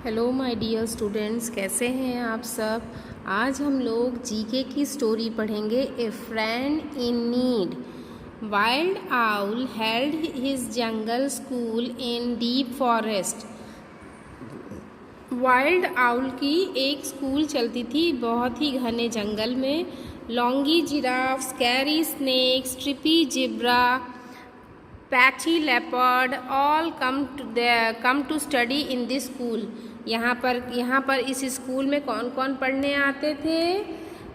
Hello my dear students, कैसे हैं आप सब। आज हम लोग जीके की स्टोरी पढ़ेंगे, ए friend in need. Wild owl held his jungle school in deep forest. Wild owl की एक स्कूल चलती थी बहुत ही घने जंगल में। Longy giraffe, scary snake, stripy zebra, patchy leopard all come to study in this school. यहाँ पर इस स्कूल में कौन कौन पढ़ने आते थे?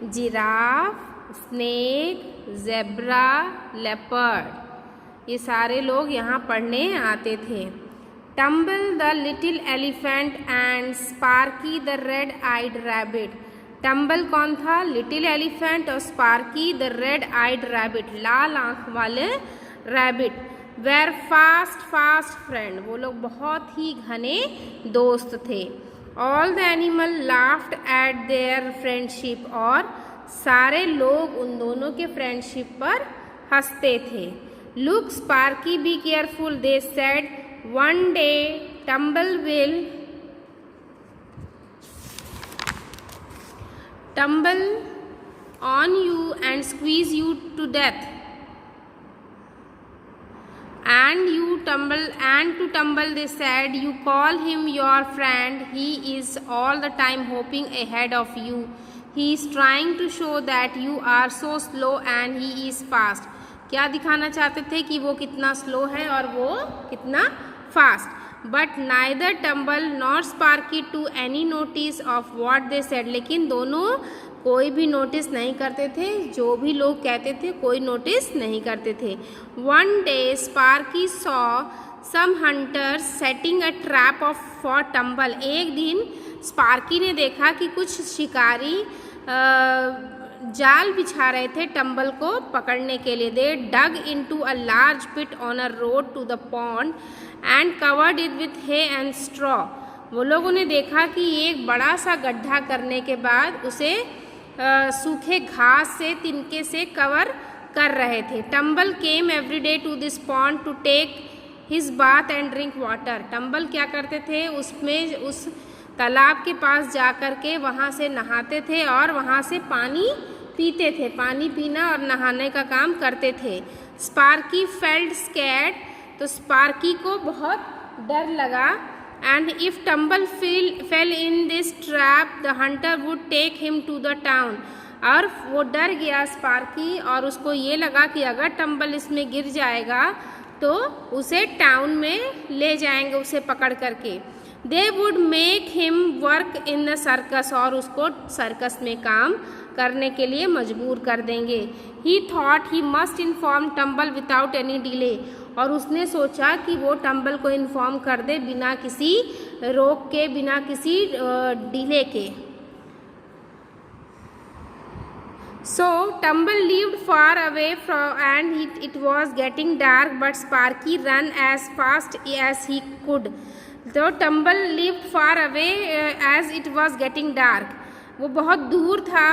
जिराफ, स्नेक, जेब्रा, लेपर्ड, ये सारे लोग यहाँ पढ़ने आते थे। Tumble the little elephant and Sparky the red eyed rabbit. Tumble कौन था? लिटिल एलिफेंट और Sparky the red eyed rabbit, लाल आँख वाले रैबिट। वेर फास्ट फ्रेंड, वो लोग बहुत ही घने दोस्त थे। All the animal laughed eight their friendship, और सारे लोग उन दोनों के फ्रेंडशिप पर हंसते थे। Look Sparky be careful, they said, one day tumble will tumble on you and squeeze you to death. And to tumble, they said, you call him your friend. He is all the time hopping ahead of you. He is trying to show that you are so slow and he is fast. क्या दिखाना चाहते थे कि वो कितना slow है और वो कितना fast. But neither Tumble nor Sparky took any notice of what they said. लेकिन दोनों कोई भी नोटिस नहीं करते थे, जो भी लोग कहते थे कोई नोटिस नहीं करते थे। One day Sparky saw some hunters setting a trap for Tumble. एक दिन स्पार्की ने देखा कि कुछ शिकारी जाल बिछा रहे थे टम्बल को पकड़ने के लिए। They dug into a large pit on a road to the pond and covered it with hay and straw. वो लोगों ने देखा कि एक बड़ा सा गड्ढा करने के बाद उसे सूखे घास से, तिनके से कवर कर रहे थे। Tumble came every day to this pond to take his bath and drink water. Tumble क्या करते थे, उस तालाब के पास जा कर के वहाँ से नहाते थे और वहाँ से पानी पीते थे। पानी पीना और नहाने का काम करते थे। स्पार्की फेल्ट स्कैर्ड, तो स्पार्की को बहुत डर लगा। And if Tumble fell in this trap the hunter would take him to the town. और वो डर गया स्पार्की, और उसको ये लगा कि अगर टम्बल इसमें गिर जाएगा तो उसे टाउन में ले जाएंगे उसे पकड़ करके। They would make him work in the circus, और उसको सर्कस में काम करने के लिए मजबूर कर देंगे। ही thought he must inform tumble without any delay, और उसने सोचा कि वो टम्बल को इन्फॉर्म कर दे बिना किसी रोक के, बिना किसी डिले के। So Tumble lived far away and it was getting dark, but Sparky ran as fast as he could. तो Tumble lived far away as it was getting dark. वो बहुत दूर था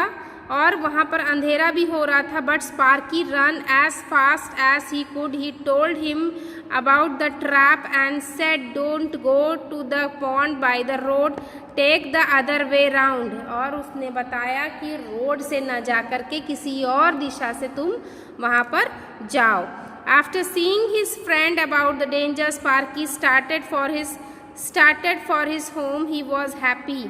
और वहाँ पर अंधेरा भी हो रहा था। But Sparky ran as fast as he could. He told him about the trap and said, "Don't go to the pond by the road. Take the other way round." और उसने बताया कि रोड से न जा कर के किसी और दिशा से तुम वहाँ पर जाओ। After seeing his friend about the danger, Sparky started for his home. He was happy.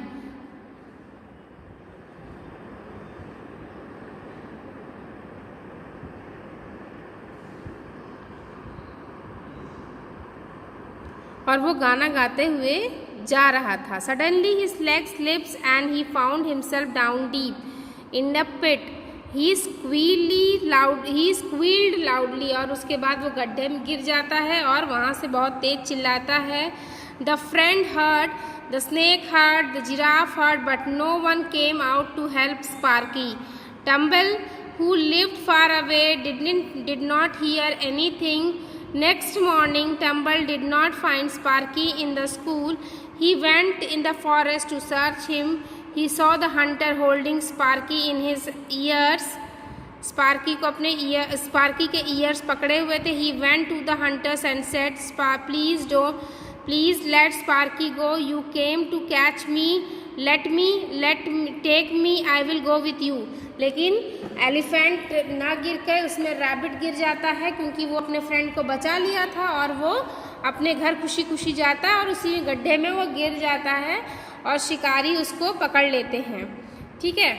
और वो गाना गाते हुए जा रहा था। Suddenly his legs slipped and he found himself down deep in a pit. He squealed loudly, और उसके बाद वो गड्ढे में गिर जाता है और वहाँ से बहुत तेज चिल्लाता है। The friend heard, the snake heard, the giraffe heard, but no one came out to help Sparky. Tumble, who lived far away, did not hear anything. Next morning, Tumble did not find Sparky in the school. He went in the forest to search him. He saw the hunter holding Sparky in his ears. Sparky को अपने Sparky के years पकड़े हुए थे। He went to the hunters and said, "Please please let Sparky go, you came to catch me, take me, I will go with you. लेकिन elephant ना गिर कर उसमें रैबिट गिर जाता है, क्योंकि वो अपने फ्रेंड को बचा लिया था और वो अपने घर खुशी खुशी जाता है और उसी गड्ढे में वो गिर जाता है और शिकारी उसको पकड़ लेते हैं। ठीक है,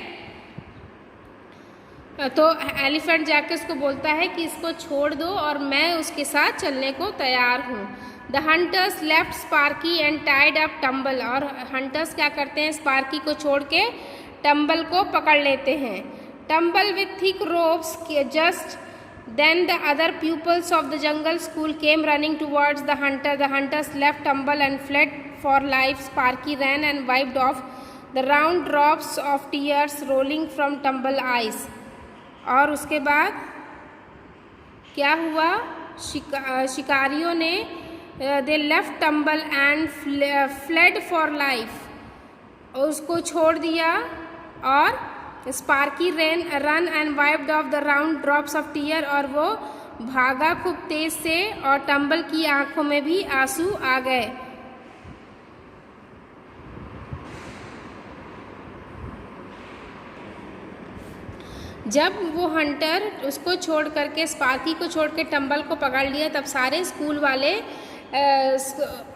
तो एलिफेंट जाके उसको बोलता है कि इसको छोड़ दो और मैं उसके साथ चलने को तैयार हूँ। The hunters left Sparky and tied up tumble, और हंटर्स क्या करते हैं, स्पार्की को छोड़ के टम्बल को पकड़ लेते हैं। Tumble with thick ropes, just then the other pupils of the jungle school came running towards the hunter. The hunters left Tumble and fled for life. Sparky ran and wiped off the round drops of tears rolling from Tumble eyes. और उसके बाद क्या हुआ, शिकारियों ने they left Tumble and fled for life, उसको छोड़ दिया और Sparky run and wiped off the round drops of tear, और वो भागा खूब तेज से और टम्बल की आंखों में भी आंसू आ गए। जब वो हंटर उसको छोड़ करके, स्पार्की को छोड़ के टम्बल को पकड़ लिया, तब सारे स्कूल वाले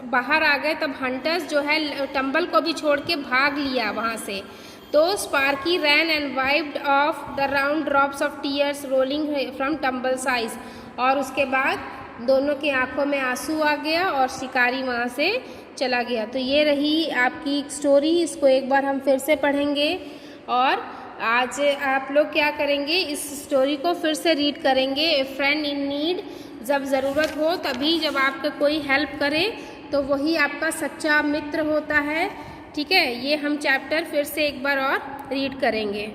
बाहर आ गए। तब हंटर्स जो है टम्बल को भी छोड़ के भाग लिया वहाँ से। तो Sparky ran and wiped off the round drops of tears rolling from Tumble's eyes, और उसके बाद दोनों की आंखों में आंसू आ गया और शिकारी वहाँ से चला गया। तो ये रही आपकी स्टोरी, इसको एक बार हम फिर से पढ़ेंगे और आज आप लोग क्या करेंगे, इस स्टोरी को फिर से रीड करेंगे। ए फ्रेंड इन नीड, जब ज़रूरत हो तभी, जब आपको कोई हेल्प करे तो वही आपका सच्चा मित्र होता है। ठीक है, ये हम चैप्टर फिर से एक बार और रीड करेंगे।